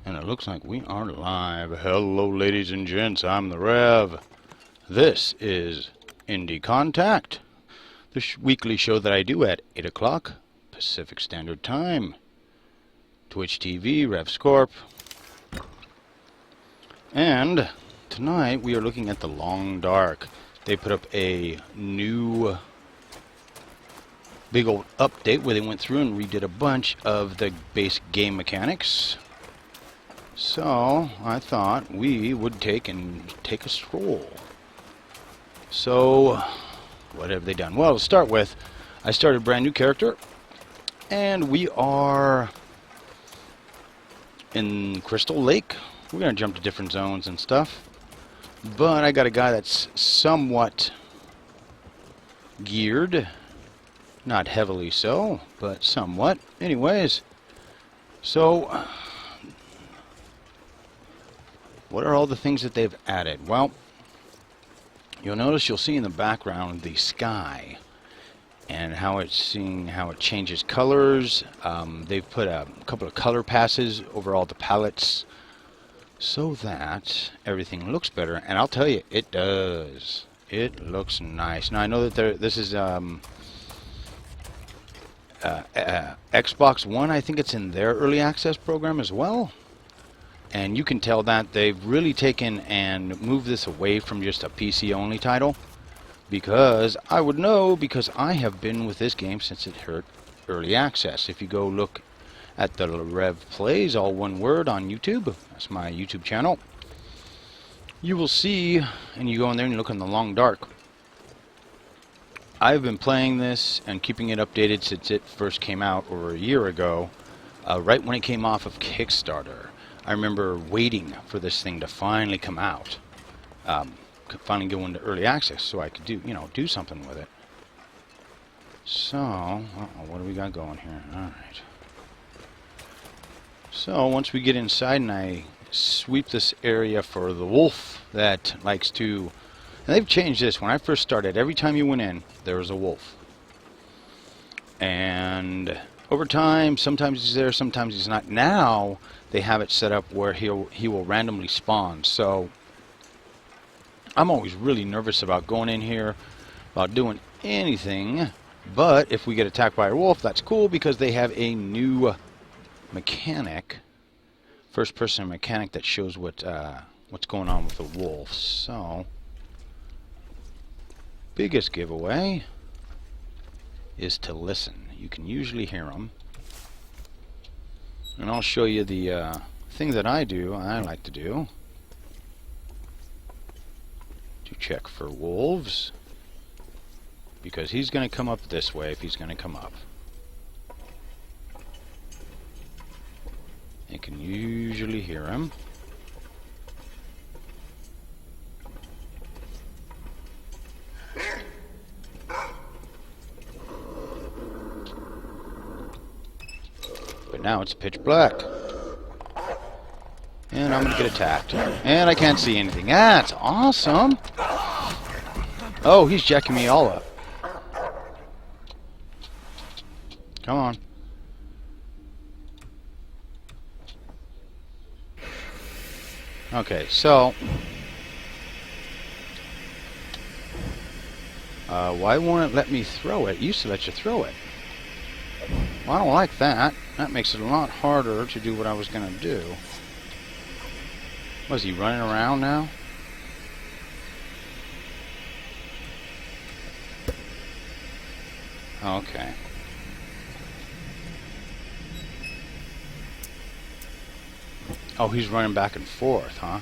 And it looks like we are live. Hello, ladies and gents. I'm the Rev. This is Indie Contact, the weekly show that I do at 8 o'clock Pacific Standard Time. Twitch TV, RevScorp. And tonight we are looking at The Long Dark. They put up a new big old update where they went through and redid a bunch of the basic game mechanics. So I thought we would take a stroll. So what have they done? Well, to start with, I started a brand new character, and we are in Crystal Lake. We're going to jump to different zones and stuff, but I got a guy that's somewhat geared, not heavily so, but somewhat. Anyways, so what are all the things that they've added? Well, you'll see in the background the sky and how it changes colors. They've put a couple of color passes over all the palettes so that everything looks better. And I'll tell you, it does. It looks nice. Now I know that this is Xbox One. I think it's in their early access program as well. And you can tell that they've really taken and moved this away from just a PC-only title. Because I would know, because I have been with this game since it hit early access. If you go look at the TheRevPlays, all one word, on YouTube, that's my YouTube channel, you will see, and you go in there and you look on The Long Dark. I've been playing this and keeping it updated since it first came out over a year ago, right when it came off of Kickstarter. I remember waiting for this thing to finally come out, finally go into early access, so I could do something with it. So, what do we got going here? All right. So once we get inside and I sweep this area for the wolf that likes to, and they've changed this. When I first started, every time you went in, there was a wolf, and over time, sometimes he's there, sometimes he's not. Now they have it set up where he will randomly spawn. So I'm always really nervous about going in here, about doing anything. But if we get attacked by a wolf, that's cool, because they have a new mechanic, first-person mechanic, that shows what's going on with the wolf. So biggest giveaway is to listen. You can usually hear them. And I'll show you the thing that I like to do to check for wolves, because he's going to come up this way if he's going to come up. You can usually hear him. But now it's pitch black. And I'm going to get attacked. And I can't see anything. That's awesome. Oh, he's jacking me all up. Come on. Okay, so why won't it let me throw it? It used to let you throw it. Well, I don't like that. That makes it a lot harder to do what I was going to do. Was he running around now? Okay. Oh, he's running back and forth, huh?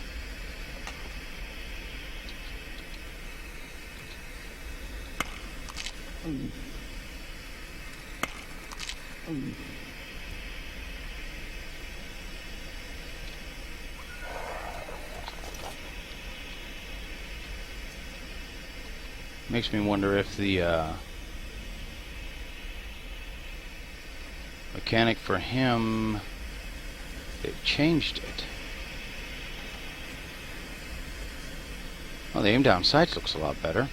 Makes me wonder if the mechanic for him, they've changed it. Well, the aim down sights looks a lot better.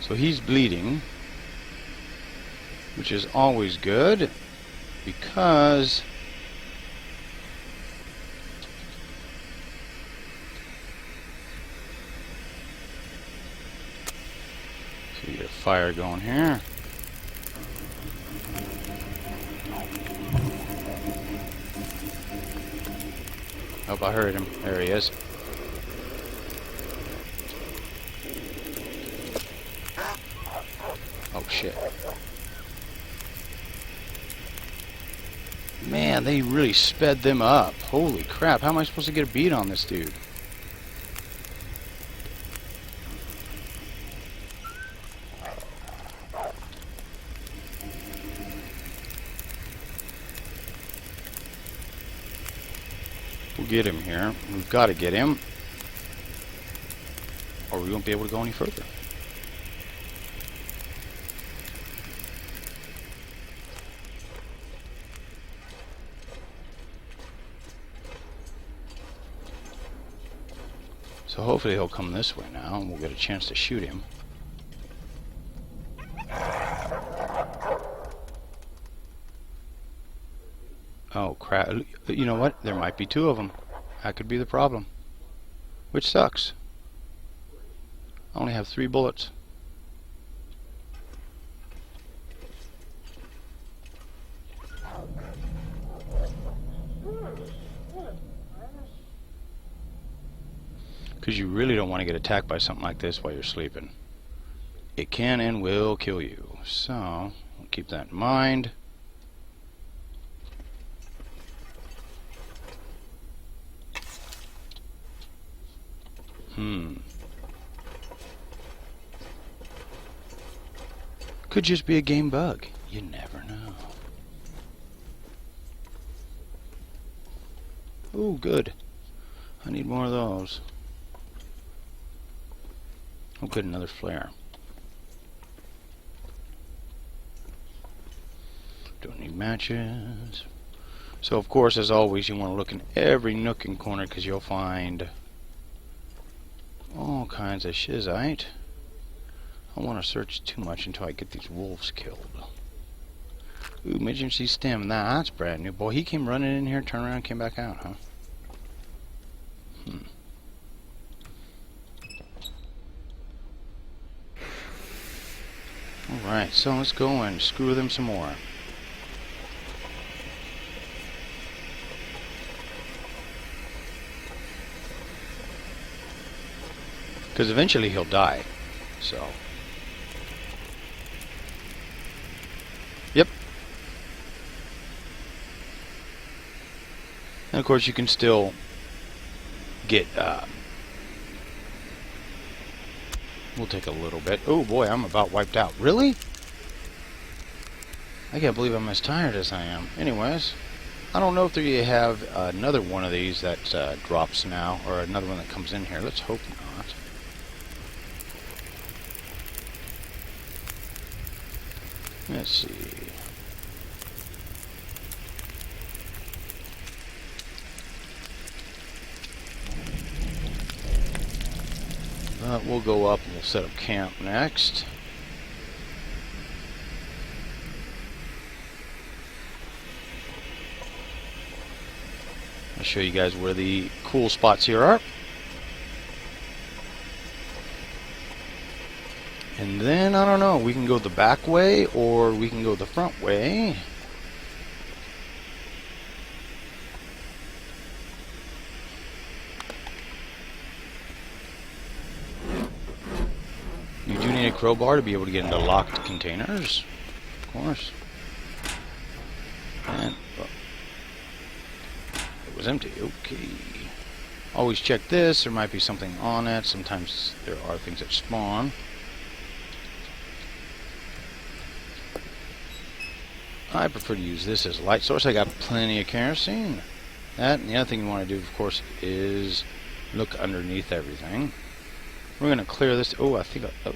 So he's bleeding, which is always good, because so you get a fire going here. Oh, I heard him. There he is. Oh shit. Man, they really sped them up. Holy crap, how am I supposed to get a beat on this dude? We'll get him here. We've got to get him, or we won't be able to go any further. So hopefully he'll come this way now, and we'll get a chance to shoot him. Oh crap, you know what? There might be two of them. That could be the problem. Which sucks. I only have 3 bullets. Because you really don't want to get attacked by something like this while you're sleeping. It can and will kill you. So, we'll keep that in mind. Could just be a game bug. You never know. Oh, good. I need more of those. Oh, good, another flare. Don't need matches. So, of course, as always, you want to look in every nook and corner because you'll find all kinds of shizite. I don't want to search too much until I get these wolves killed. Ooh, emergency stem. That's brand new. Boy, he came running in here, turned around, and came back out, huh? Alright, so let's go and screw them some more. Because eventually he'll die. So. Yep. And of course you can still get, we'll take a little bit. Oh boy, I'm about wiped out. Really? I can't believe I'm as tired as I am. Anyways, I don't know if you have another one of these that drops now, or another one that comes in here. Let's hope not. Let's see. We'll go up and we'll set up camp next. I'll show you guys where the cool spots here are. And then, I don't know, we can go the back way or we can go the front way. You do need a crowbar to be able to get into locked containers, of course. And well, it was empty. Okay. Always check this. There might be something on it. Sometimes there are things that spawn. I prefer to use this as a light source. I got plenty of kerosene. That, and the other thing you want to do, of course, is look underneath everything. We're going to clear this. Oh, I think oh.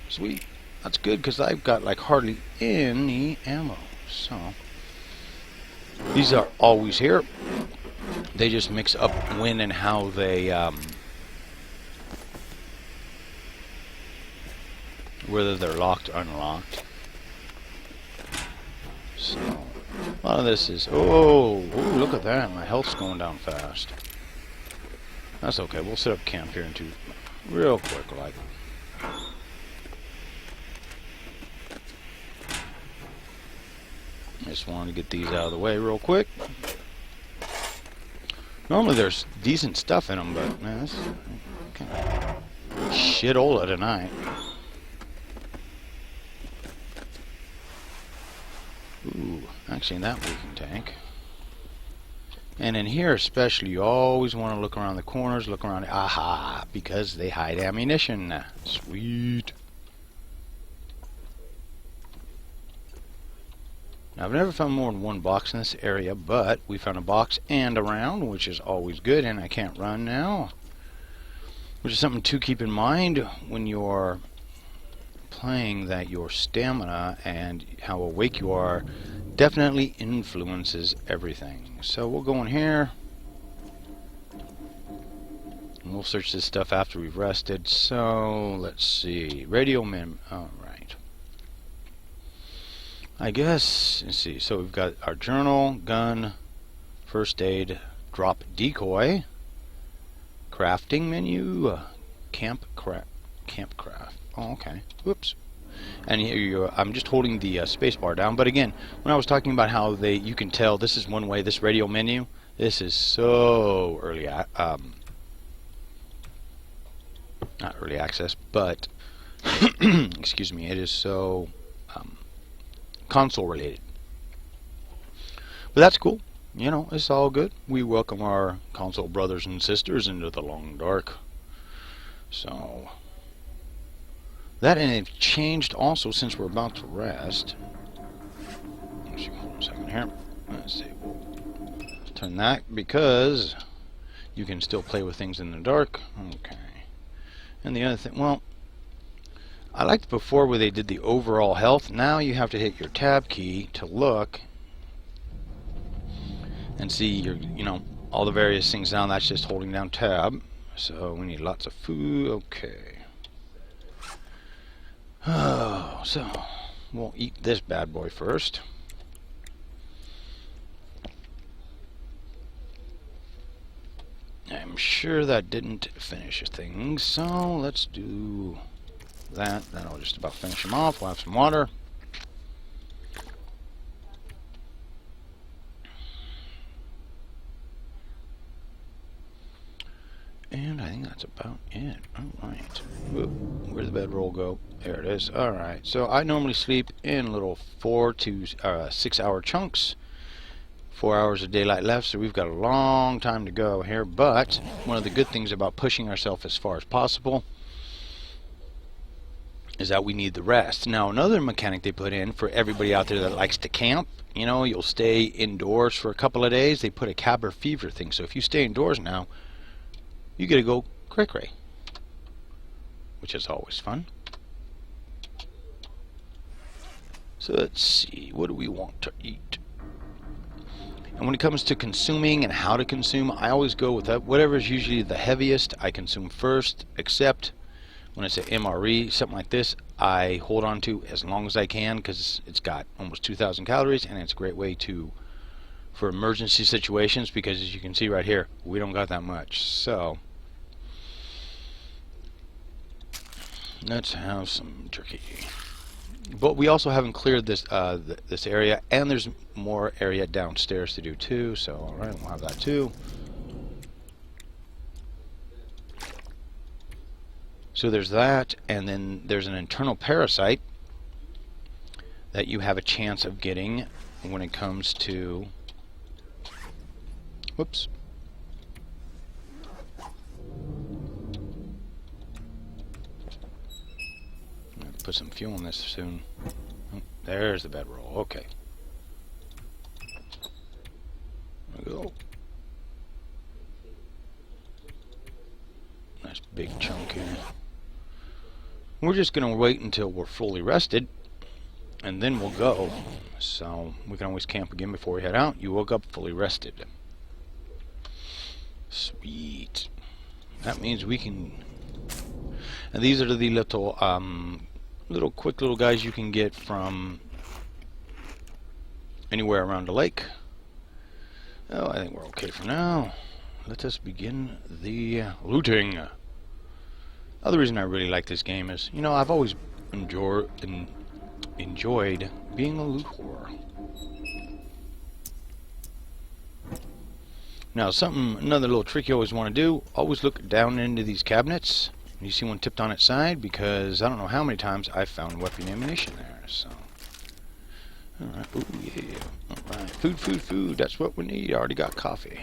Sweet. That's good, because I've got like hardly any ammo. So, these are always here. They just mix up when and how they whether they're locked or unlocked. So a lot of this is, oh, look at that, my health's going down fast. That's okay, we'll set up camp here in two, real quick, like. Just wanted to get these out of the way real quick. Normally there's decent stuff in them, but man, this is kind of shit-ola tonight. Ooh, actually in that we can tank. And in here especially, you always want to look around the corners, look around, aha, because they hide ammunition. Sweet. Now, I've never found more than one box in this area, but we found a box and a round, which is always good, and I can't run now. Which is something to keep in mind when you're playing, that your stamina and how awake you are definitely influences everything. So we'll go in here, and we'll search this stuff after we've rested. So, let's see. Radio mem... Alright. I guess, let's see, so we've got our journal, gun, first aid, drop decoy, crafting menu, camp craft. Oh, okay. Whoops. And here I'm just holding the space bar down. But again, when I was talking about how you can tell this is one way, this radio menu, this is so early, not early access, but excuse me, it is so console related. But that's cool. You know, it's all good. We welcome our console brothers and sisters into the long dark. So that, and it's changed also since we're about to rest. Let's see, hold on a second here. Let's see. We'll turn that, because you can still play with things in the dark. Okay. And the other thing, well, I liked before where they did the overall health. Now you have to hit your tab key to look and see your, you know, all the various things down. That's just holding down tab. So we need lots of food. Okay. Oh, so we'll eat this bad boy first. I'm sure that didn't finish things, so let's do that. That'll just about finish them off. We'll have some water. And I think that's about it. Alright. Where'd the bedroll go? There it is. Alright. So I normally sleep in little 4 to 6 hour chunks. 4 hours of daylight left, so we've got a long time to go here. But one of the good things about pushing ourselves as far as possible is that we need the rest. Now, another mechanic they put in for everybody out there that likes to camp, you know, you'll stay indoors for a couple of days. They put a cabin fever thing. So if you stay indoors now, you get to go cray-cray, which is always fun. So let's see, what do we want to eat? And when it comes to consuming and how to consume, I always go with that. Whatever is usually the heaviest, I consume first, except when it's an MRE, something like this, I hold on to as long as I can, because it's got almost 2,000 calories, and it's a great way for emergency situations, because as you can see right here, we don't got that much. So let's have some turkey. But we also haven't cleared this this area, and there's more area downstairs to do too. So all right, we'll have that too. So there's that, and then there's an internal parasite that you have a chance of getting when it comes to, whoops, I'm going to put some fuel in this soon. Oh, there's the bedroll. Okay. There we go. Nice big chunk here. We're just going to wait until we're fully rested, and then we'll go. So we can always camp again before we head out. You woke up fully rested. Sweet. That means we can... And these are the little Little quick little guys you can get from anywhere around the lake. Oh, I think we're okay for now. Let us begin the looting. Other reason I really like this game is, you know, I've always enjoyed being a loot whore. Now, another little trick you always want to do, always look down into these cabinets. You see one tipped on its side, because I don't know how many times I've found weapon ammunition there. So, alright, ooh, yeah. Alright, food, that's what we need. I already got coffee.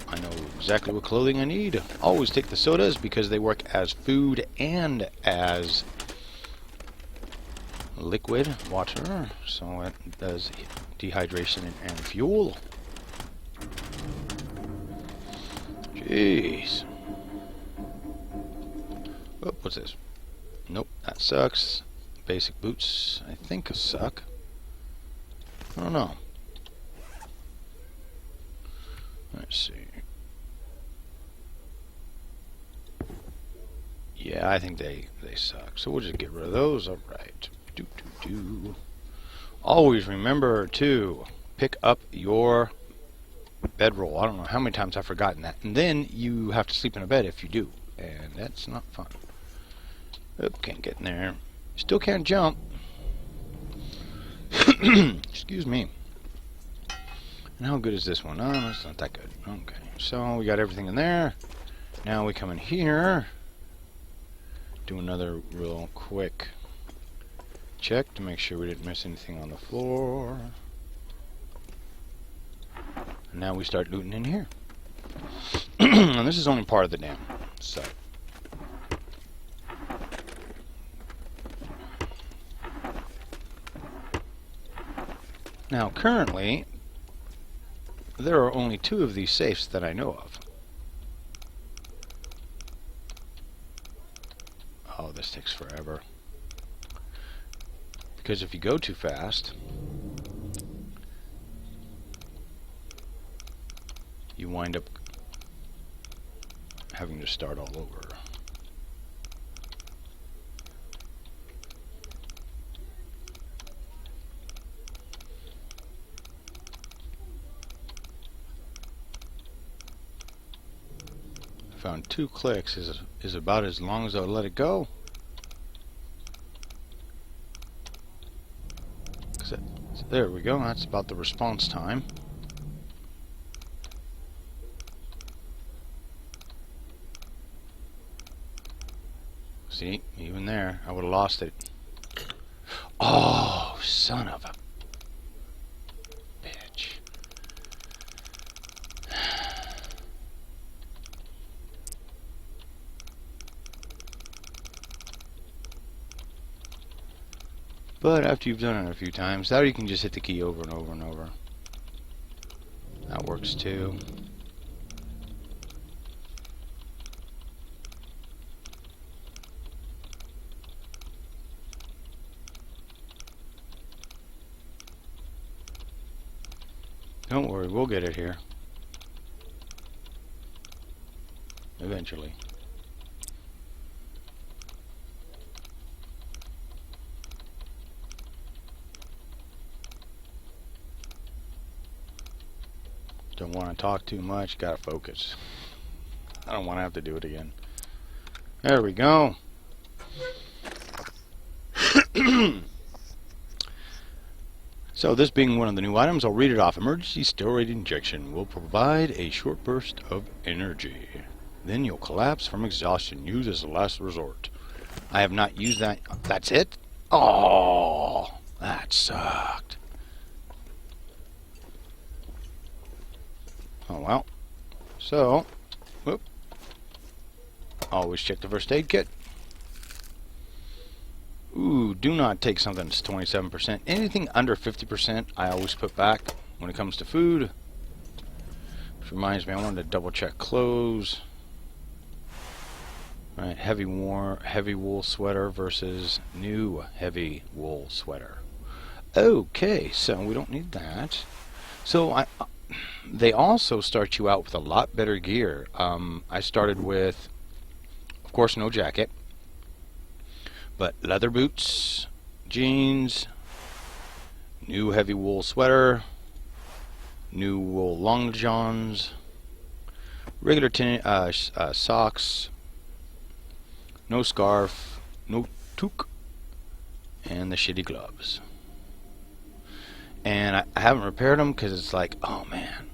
I know exactly what clothing I need. Always take the sodas, because they work as food and as liquid water, so it does dehydration and fuel. Jeez. Oh, what's this? Nope, that sucks. Basic boots, I think, suck. I don't know. Let's see. Yeah, I think they suck. So we'll just get rid of those. Alright. Always remember to pick up your bedroll. I don't know how many times I've forgotten that. And then you have to sleep in a bed if you do. And that's not fun. Oh, can't get in there. Still can't jump. Excuse me. And how good is this one? Oh, that's not that good. Okay. So we got everything in there. Now we come in here. Do another real quick check to make sure we didn't miss anything on the floor. And now we start looting in here. And this is only part of the dam. So now currently there are only 2 of these safes that I know of. Oh, this takes forever. Because if you go too fast, you wind up having to start all over. I found 2 clicks is about as long as I'll let it go. There we go, that's about the response time. See, even there, I would have lost it. Oh, son of a bitch. But after you've done it a few times, now you can just hit the key over and over and over. That works too. Don't worry, we'll get it here. Eventually. Don't want to talk too much, gotta focus. I don't want to have to do it again. There we go. So this being one of the new items, I'll read it off. Emergency steroid injection will provide a short burst of energy. Then you'll collapse from exhaustion. Use as a last resort. I have not used that. That's it? Oh, that sucked. Oh well. So, whoop. Always check the first aid kit. Ooh, do not take something that's 27%. Anything under 50% I always put back when it comes to food. Which reminds me, I wanted to double check clothes. Alright, heavy wool sweater versus new heavy wool sweater. Okay, so we don't need that. So they also start you out with a lot better gear. I started with, of course, no jacket, but leather boots, jeans, new heavy wool sweater, new wool long johns, regular socks, no scarf, no toque, and the shitty gloves. And I haven't repaired them because it's like, oh man,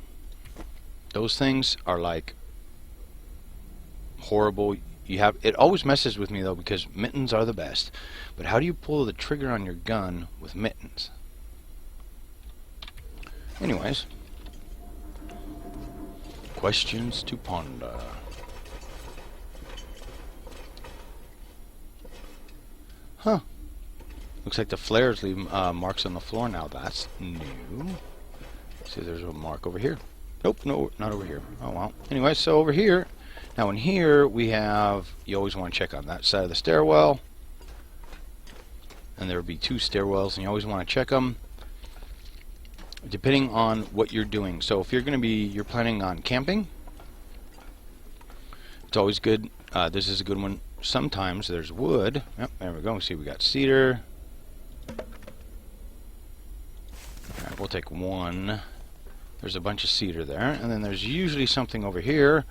those things are like horrible. It always messes with me though, because mittens are the best. But how do you pull the trigger on your gun with mittens? Anyways, questions to ponder. Huh. Looks like the flares leave marks on the floor now. That's new. See, there's a mark over here. Nope, no, not over here. Oh well. Anyway, so over here, now in here we have, you always want to check on that side of the stairwell. And there will be 2 stairwells, and you always want to check them depending on what you're doing. So if you're planning on camping, it's always good. This is a good one. Sometimes there's wood. Yep, there we go. See, we got cedar. Alright, we'll take 1. There's a bunch of cedar there, and then there's usually something over here.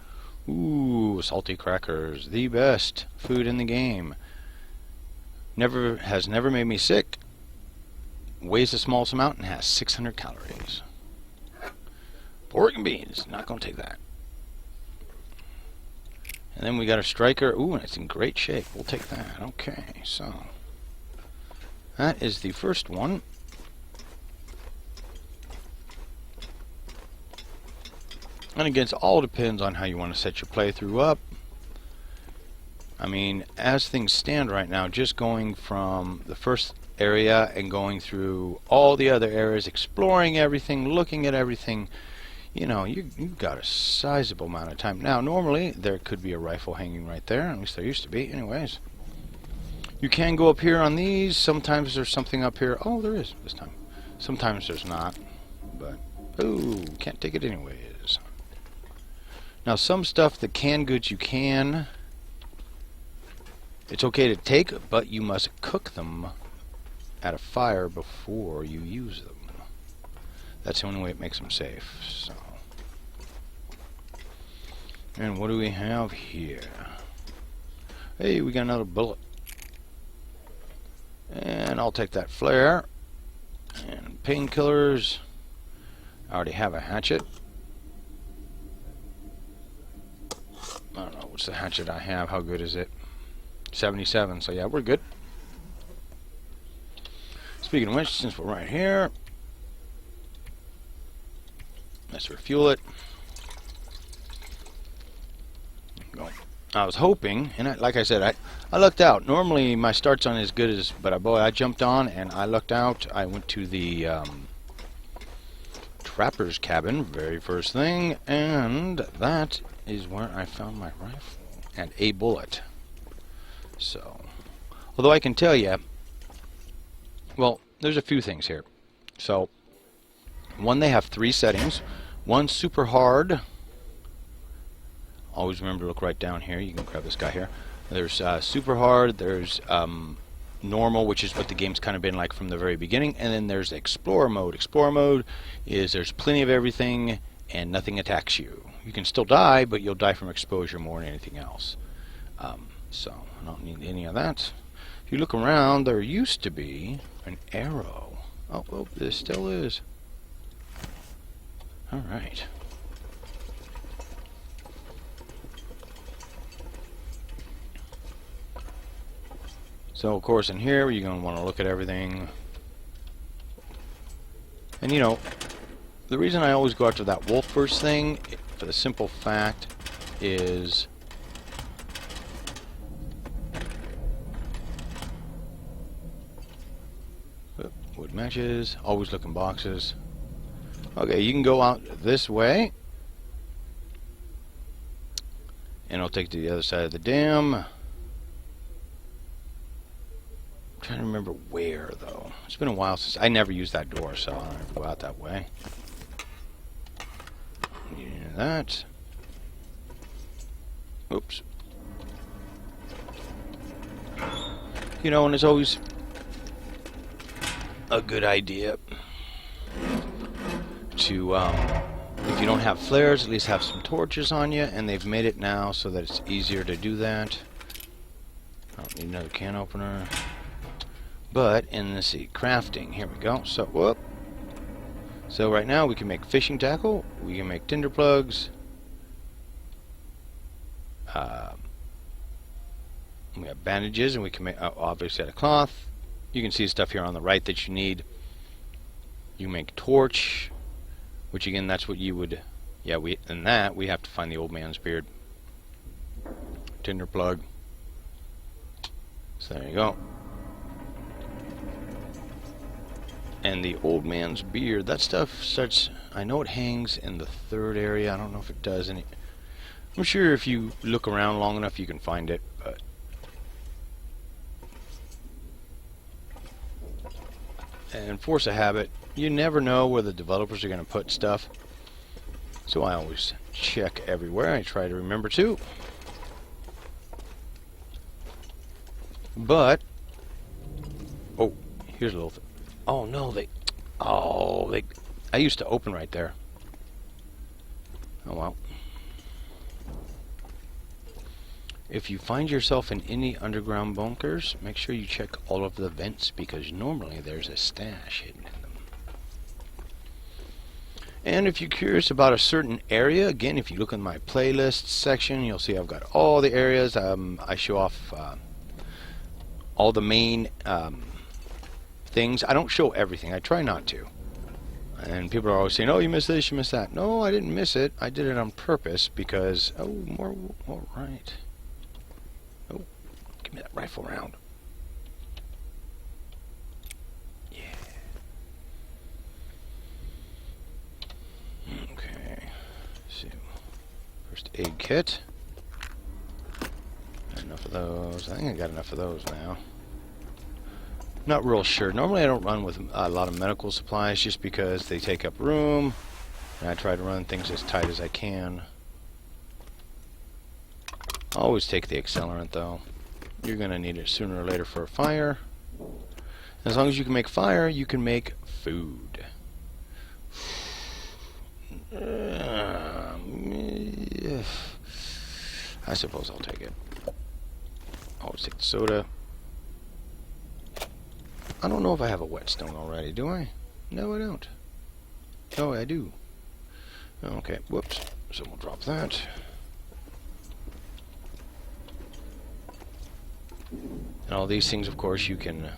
Ooh, salty crackers, the best food in the game. Has never made me sick. Weighs the smallest amount and has 600 calories. Pork and beans, not gonna take that. And then we got a striker. Ooh, and it's in great shape. We'll take that. Okay, so that is the first one. And again, it all depends on how you want to set your playthrough up. I mean, as things stand right now, just going from the first area and going through all the other areas, exploring everything, looking at everything, you know, you've got a sizable amount of time. Now, normally, there could be a rifle hanging right there. At least there used to be. Anyways, you can go up here on these. Sometimes there's something up here. Oh, there is this time. Sometimes there's not. But, ooh, can't take it anyways. Now, some stuff, the canned goods, you can. It's okay to take, but you must cook them at a fire before you use them. That's the only way it makes them safe. So, and what do we have here? Hey, we got another bullet. And I'll take that flare. And painkillers. I already have a hatchet. I don't know, what's the hatchet I have? How good is it? 77, so yeah, we're good. Speaking of which, since we're right here, let's refuel it. Go. I was hoping, and like I said, I lucked out. Normally my starts aren't as good as, but boy, I jumped on and I lucked out. I went to the trapper's cabin, very first thing, and that is where I found my rifle and a bullet. So, although I can tell you, well, there's a few things here. So, one, they have 3 settings. One, super hard. Always remember to look right down here. You can grab this guy here. There's super hard. There's normal, which is what the game's kind of been like from the very beginning. And then there's explorer mode. Explorer mode is there's plenty of everything and nothing attacks you. You can still die, but you'll die from exposure more than anything else. So, I don't need any of that. If you look around, there used to be an arrow. Oh, well, there still is. Alright. So, of course, in here, you're going to want to look at everything. And, you know, the reason I always go after that wolf first thing, for the simple fact, is wood matches, always look in boxes. Okay, you can go out this way, and I'll take to the other side of the dam. I'm trying to remember where, though. It's been a while since I never used that door, so I don't have to go out that way. Yeah, that. Oops. You know, and it's always a good idea to, if you don't have flares, at least have some torches on you, and they've made it now so that it's easier to do that. I don't need another can opener. But, in let's see, crafting, here we go. So, whoop. So right now we can make fishing tackle, we can make tinder plugs, we have bandages, and we can make, obviously, out of cloth. You can see stuff here on the right that you need. You make torch, which again, that's what you would, yeah, we have to find the old man's beard. Tinder plug. So there you go. And the old man's beard, that stuff starts, I know it hangs in the third area. I don't know if it does any. I'm sure if you look around long enough you can find it, but and force a habit, you never know where the developers are going to put stuff. So I always check everywhere. I try to remember to. But oh, here's a little thing. Oh no, I used to open right there. Oh well. If you find yourself in any underground bunkers, make sure you check all of the vents, because normally there's a stash hidden in them. And if you're curious about a certain area, again, if you look in my playlists section, you'll see I've got all the areas. I show off all the main things. I don't show everything. I try not to. And people are always saying, oh, you missed this, you missed that. No, I didn't miss it. I did it on purpose because, oh, more, all right. Oh, give me that rifle round. Yeah. Okay. So, first aid kit. Got enough of those. I think I got enough of those now. Not real sure. Normally I don't run with a lot of medical supplies just because they take up room, and I try to run things as tight as I can. I always take the accelerant though. You're going to need it sooner or later for a fire. As long as you can make fire, you can make food. I suppose I'll take it. Always take the soda. I don't know if I have a whetstone already, do I? No, I don't. Oh, I do. Okay, whoops. So we'll drop that. And all these things, of course, you can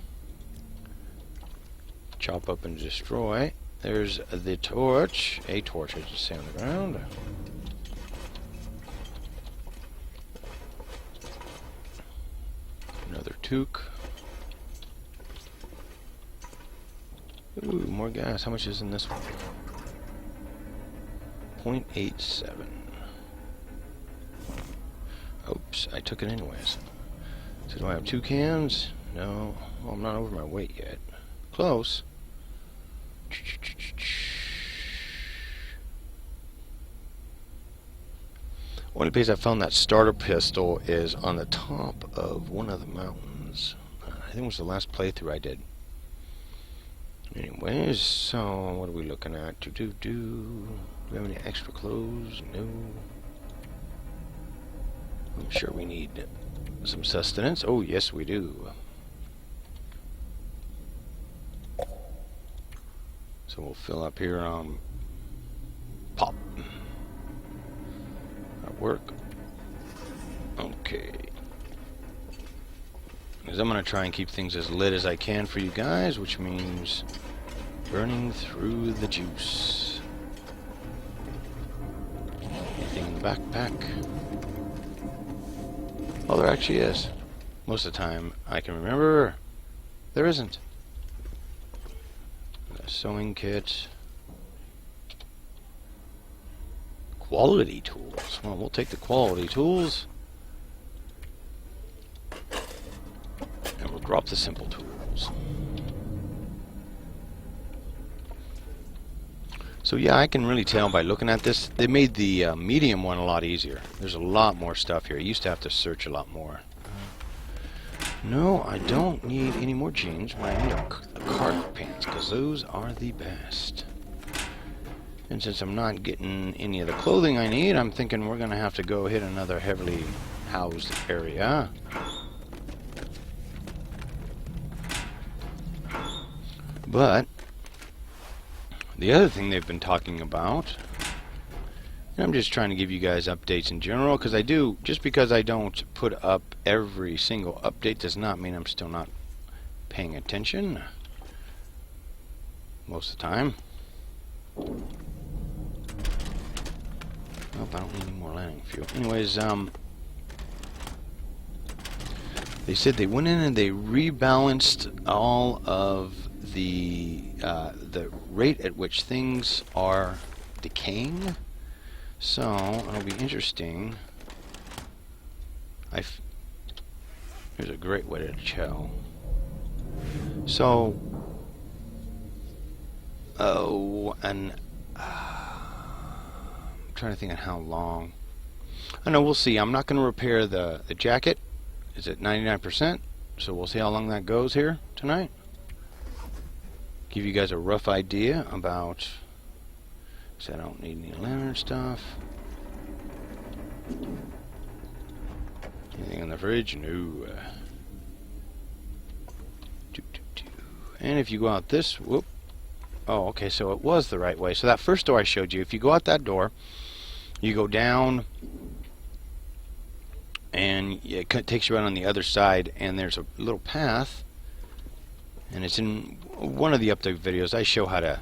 chop up and destroy. There's the torch. A torch, I just say, on the ground. Another toque. Ooh, more gas. How much is in this one? 0.87. Oops, I took it anyways. So do I have 2 cans? No. Well, I'm not over my weight yet. Close. One of the places I found that starter pistol is on the top of one of the mountains. I think it was the last playthrough I did. Anyways, so what are we looking at? Do we have any extra clothes? No. I'm sure we need some sustenance. Oh, yes, we do. So we'll fill up here on pop. At work. Okay. Because I'm going to try and keep things as lit as I can for you guys, which means burning through the juice. Anything in the backpack? Oh, there actually is. Most of the time I can remember there isn't. A sewing kit. Quality tools. Well, we'll take the quality tools. And we'll drop the simple tools. So yeah, I can really tell by looking at this. They made the medium one a lot easier. There's a lot more stuff here. I used to have to search a lot more. No, I don't need any more jeans. But I need a cargo pants, because those are the best. And since I'm not getting any of the clothing I need, I'm thinking we're going to have to go hit another heavily housed area. But the other thing they've been talking about, and I'm just trying to give you guys updates in general, because I do, just because I don't put up every single update does not mean I'm still not paying attention most of the time. Nope, I don't need any more landing fuel. Anyways, they said they went in and they rebalanced all of the rate at which things are decaying. So it'll be interesting. Here's a great way to tell. So, I'm trying to think of how long. I know, we'll see. I'm not going to repair the jacket. It's at 99%, so we'll see how long that goes here tonight. Give you guys a rough idea about. So I don't need any lantern stuff. Anything in the fridge? No. And if you go out this, whoop. Oh, okay, so it was the right way. So that first door I showed you, if you go out that door, you go down, and it takes you right on the other side, and there's a little path, and it's in one of the update videos. I show how to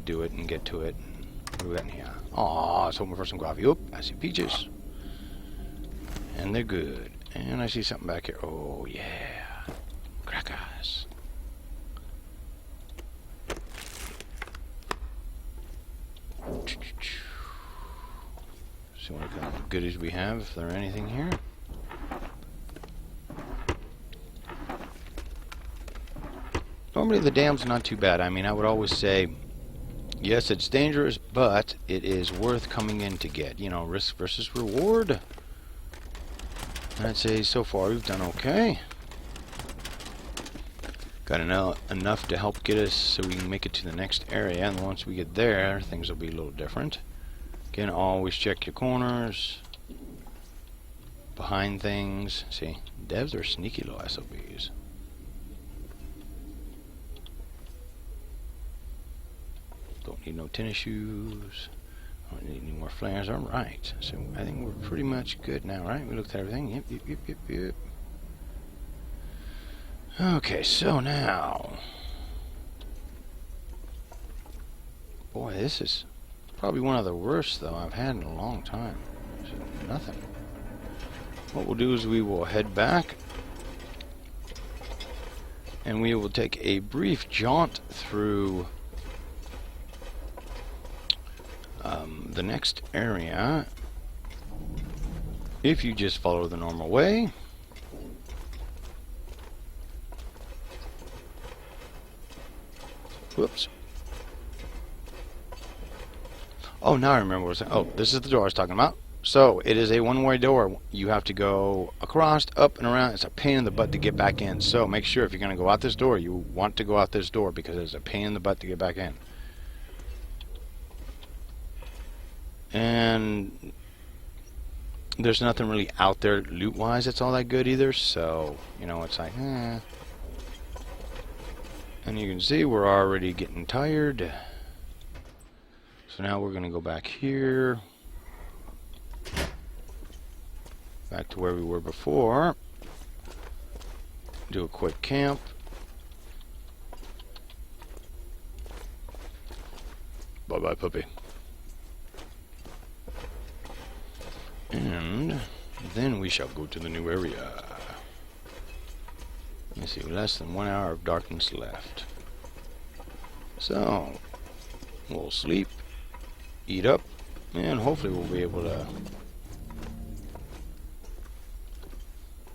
do it and get to it. What do we got in here? Aw, it's hoping for some coffee. Oop, I see peaches. And they're good. And I see something back here. Oh, yeah. Crackers. See what kind of goodies we have, if there are anything here. Normally the dam's not too bad. I mean, I would always say, yes, it's dangerous, but it is worth coming in to get. You know, risk versus reward. And I'd say so far we've done okay. Got enough to help get us so we can make it to the next area, and once we get there, things will be a little different. Again, always check your corners, behind things. See, devs are sneaky little SOBs. Don't need no tennis shoes. Don't need any more flares. Alright, so I think we're pretty much good now, right? We looked at everything. Yep. Okay, so now, boy, this is probably one of the worst, though, I've had in a long time. There's nothing. What we'll do is we will head back, and we will take a brief jaunt through the next area. If you just follow the normal way. Whoops. Oh, now I remember what I was saying. Oh, this is the door I was talking about. So, it is a one-way door. You have to go across, up, and around. It's a pain in the butt to get back in. So, make sure if you're going to go out this door, you want to go out this door because it's a pain in the butt to get back in. And there's nothing really out there loot-wise that's all that good either. So, you know, it's like, And you can see we're already getting tired. So now we're going to go back here. Back to where we were before. Do a quick camp. Bye-bye, puppy. And then we shall go to the new area. Let's see, less than 1 hour of darkness left. So, we'll sleep, eat up, and hopefully we'll be able to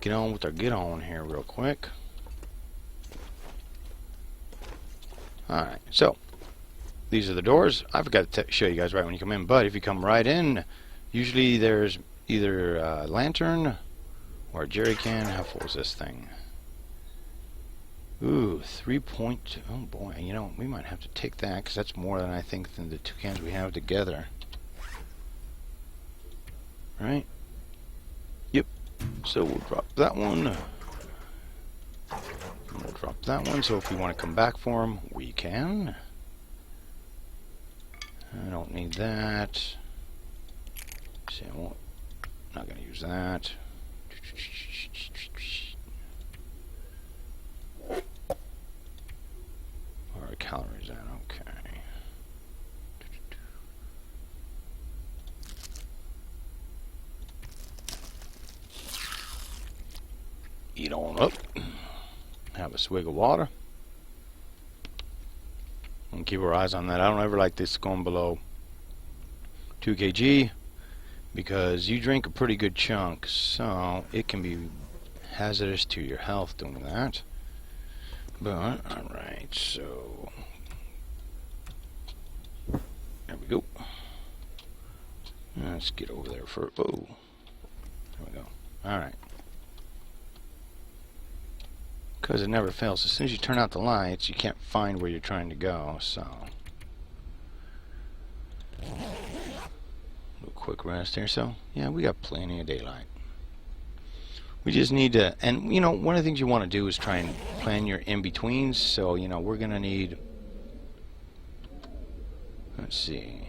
get on with our get-on here real quick. Alright, so, These are the doors. I forgot to show you guys right when you come in, but if you come right in, usually there's either a lantern or a jerry can. How full is this thing? Ooh, 3 point. Oh boy, you know, we might have to take that because that's more than I think than the 2 cans we have together. Right? Yep. So we'll drop that one. We'll drop that one. So if we want to come back for them, we can. I don't need that. See, I won't. Not going to use that. Where are calories at? Okay. Eat on up. Have a swig of water. And keep our eyes on that. I don't ever like this going below 2 kg because you drink a pretty good chunk, so it can be hazardous to your health doing that. But alright, so there we go. Let's get over there for there we go. Alright. Because it never fails. As soon as you turn out the lights, you can't find where you're trying to go, so. A little quick rest here, so. Yeah, we got plenty of daylight. We just need to, and you know, one of the things you want to do is try and plan your in-betweens, so, you know, we're going to need, let's see.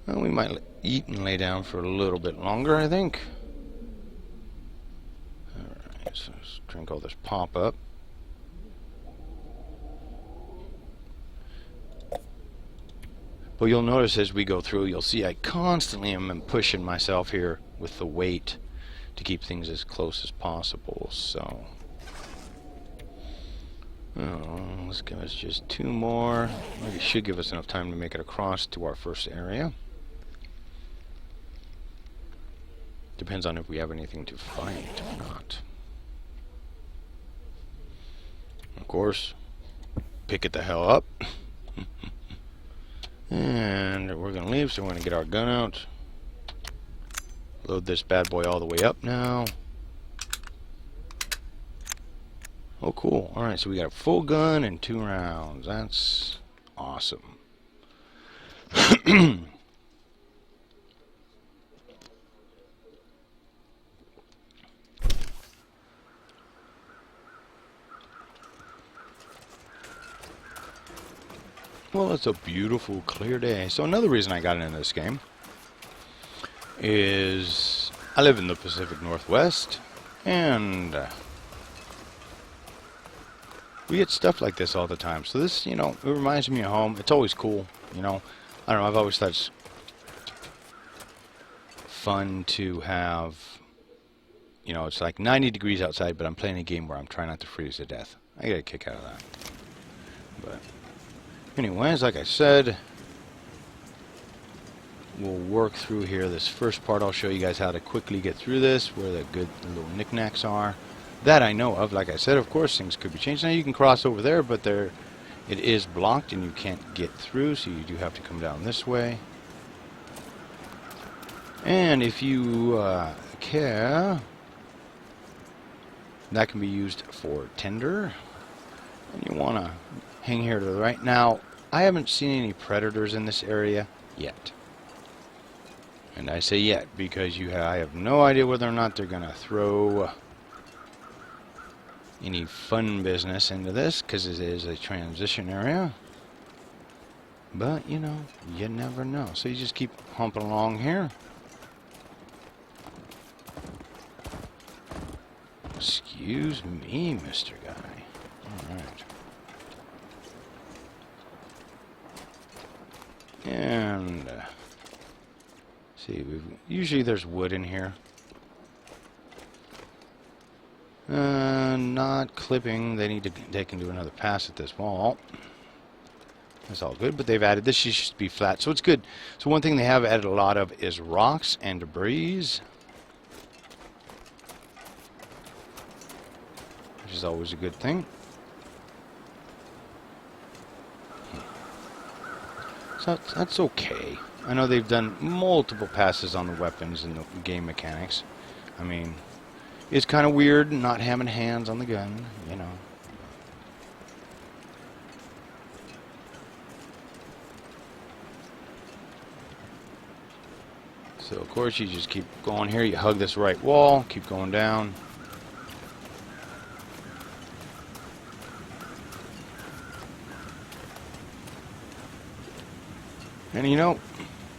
Well, we might eat and lay down for a little bit longer, I think. So let's drink all this pop up. But you'll notice as we go through, you'll see I constantly am pushing myself here with the weight to keep things as close as possible. So let's give us just 2 more. Maybe should give us enough time to make it across to our first area. Depends on if we have anything to fight or not. Of course, pick it the hell up. And we're going to leave, so we're going to get our gun out. Load this bad boy all the way up now. Oh, cool. Alright, so we got a full gun and 2 rounds. That's awesome. Well, it's a beautiful, clear day. So another reason I got into this game is I live in the Pacific Northwest, and we get stuff like this all the time. So this, you know, it reminds me of home. It's always cool, you know. I don't know, I've always thought it's fun to have, you know, it's like 90 degrees outside, but I'm playing a game where I'm trying not to freeze to death. I get a kick out of that. But anyways, like I said, we'll work through here. This first part, I'll show you guys how to quickly get through this, where the good little knickknacks are. That I know of. Like I said, of course, things could be changed. Now you can cross over there, but there it is blocked and you can't get through, so you do have to come down this way. And if you care, that can be used for tinder. And you want to hang here to the right. Now, I haven't seen any predators in this area yet. And I say yet because I have no idea whether or not they're going to throw any fun business into this, because it is a transition area. But, you know, you never know. So you just keep humping along here. Excuse me, Mr. Guy. Alright. And see, usually there's wood in here. Not clipping. They can do another pass at this wall. That's all good, but they've added this. Should be flat, so it's good. So one thing they have added a lot of is rocks and debris, which is always a good thing. So that's okay. I know they've done multiple passes on the weapons and the game mechanics. I mean, it's kind of weird not having hands on the gun, you know. So of course you just keep going here, you hug this right wall, keep going down. And you know,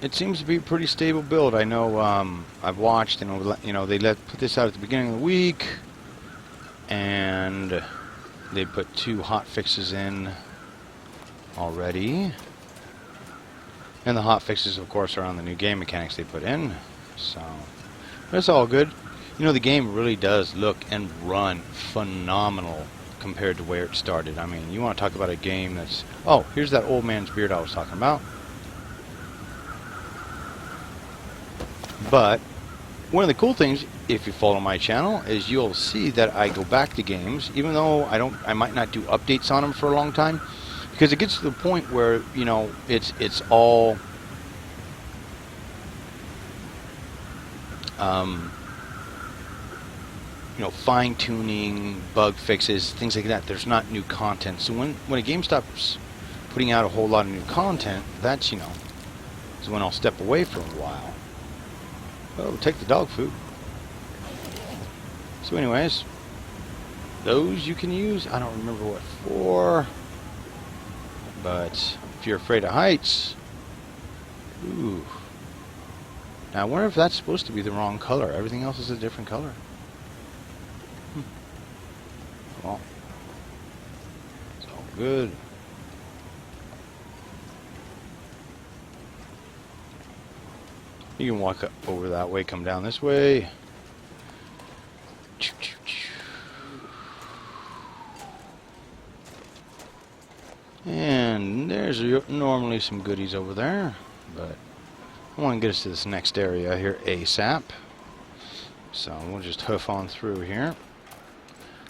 it seems to be a pretty stable build. I know I've watched, you know, they put this out at the beginning of the week, and they put 2 hot fixes in already. And the hot fixes, of course, are on the new game mechanics they put in. So, that's all good. You know, the game really does look and run phenomenal compared to where it started. I mean, you want to talk about a game that's... Oh, here's that old man's beard I was talking about. But one of the cool things, if you follow my channel, is you'll see that I go back to games, even though I might not do updates on them for a long time. Because it gets to the point where, you know, it's all you know, fine-tuning, bug fixes, things like that. There's not new content. So when a game stops putting out a whole lot of new content, that's, you know, is when I'll step away for a while. Oh, take the dog food. So anyways, those you can use. I don't remember what for. But if you're afraid of heights, ooh. Now I wonder if that's supposed to be the wrong color. Everything else is a different color. Well, it's all good. You can walk up over that way, come down this way. And there's normally some goodies over there, but I want to get us to this next area here ASAP. So we'll just hoof on through here.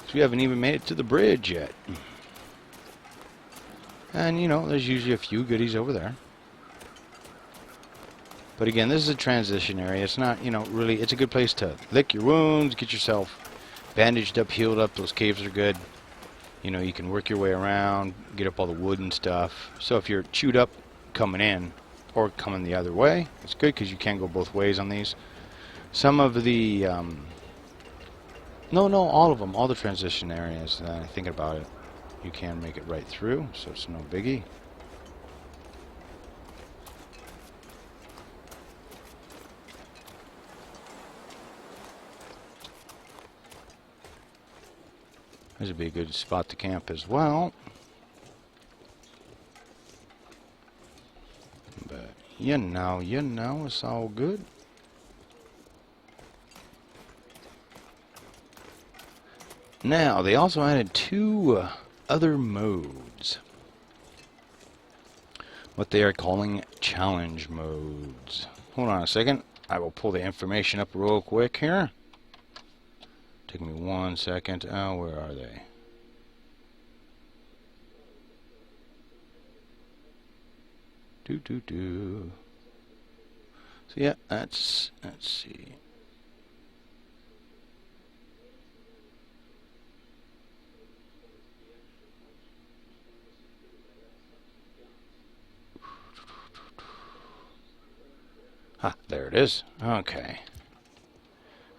So we haven't even made it to the bridge yet. And you know, there's usually a few goodies over there. But again, this is a transition area. It's not, you know, really, it's a good place to lick your wounds, get yourself bandaged up, healed up. Those caves are good. You know, you can work your way around, get up all the wood and stuff. So if you're chewed up coming in, or coming the other way, it's good because you can go both ways on these. Some of the, all of them, all the transition areas, thinking about it, you can make it right through, so it's no biggie. This would be a good spot to camp as well. But you know, it's all good. Now, they also added 2 other modes. What they are calling challenge modes. Hold on a second. I will pull the information up real quick here. Take me 1 second. Oh, where are they? So yeah, let's see. Ah, there it is. Okay.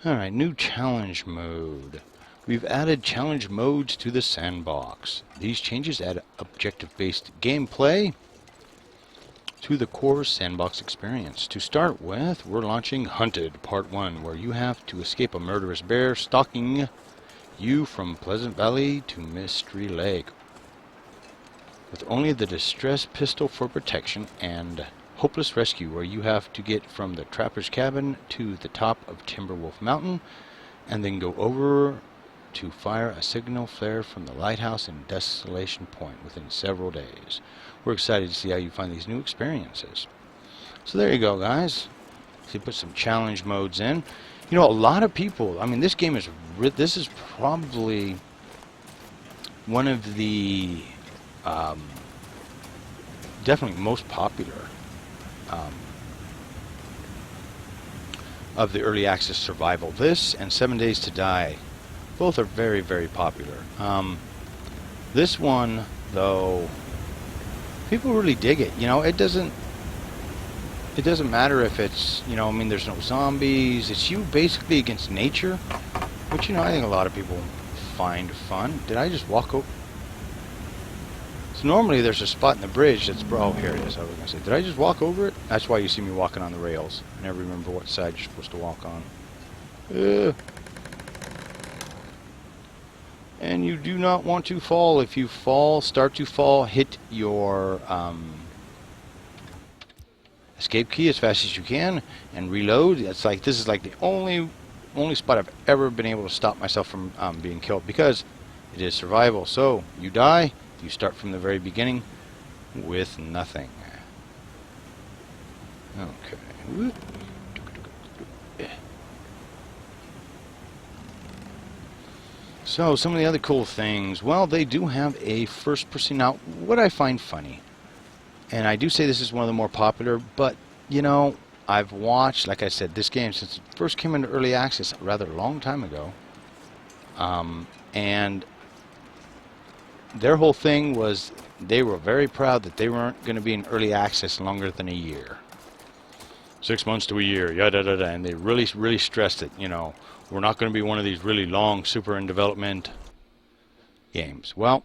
Alright, new challenge mode. We've added challenge modes to the sandbox. These changes add objective-based gameplay to the core sandbox experience. To start with, we're launching Hunted Part 1, where you have to escape a murderous bear stalking you from Pleasant Valley to Mystery Lake, with only the distress pistol for protection, and Hopeless Rescue, where you have to get from the trapper's cabin to the top of Timberwolf Mountain, and then go over to fire a signal flare from the lighthouse in Desolation Point within several days. We're excited to see how you find these new experiences. So there you go, guys. So you put some challenge modes in. You know, a lot of people, I mean, this game is, this is probably one of the definitely most popular um, of the early access survival. This and 7 Days to Die, both are very, very popular. This one, though, people really dig it. You know, it doesn't matter if it's, you know, I mean, there's no zombies. It's you basically against nature, which, you know, I think a lot of people find fun. Did I just walk over? So normally there's a spot in the bridge that's, oh, here it is. I was going to say, did I just walk over it? That's why you see me walking on the rails. I never remember what side you're supposed to walk on. And you do not want to fall. If you fall, start to fall, hit your escape key as fast as you can and reload. It's like, this is like the only spot I've ever been able to stop myself from being killed, because it is survival. So you die, you start from the very beginning with nothing. Okay. So some of the other cool things, well, they do have a first person. Now, what I find funny, and I do say this is one of the more popular, but, you know, I've watched, like I said, this game since it first came into early access a rather long time ago. And their whole thing was they were very proud that they weren't going to be in early access longer than a year. 6 months to a year, yada, yada, and they really, really stressed it, you know. We're not going to be one of these really long, super in development games. Well,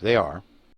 they are.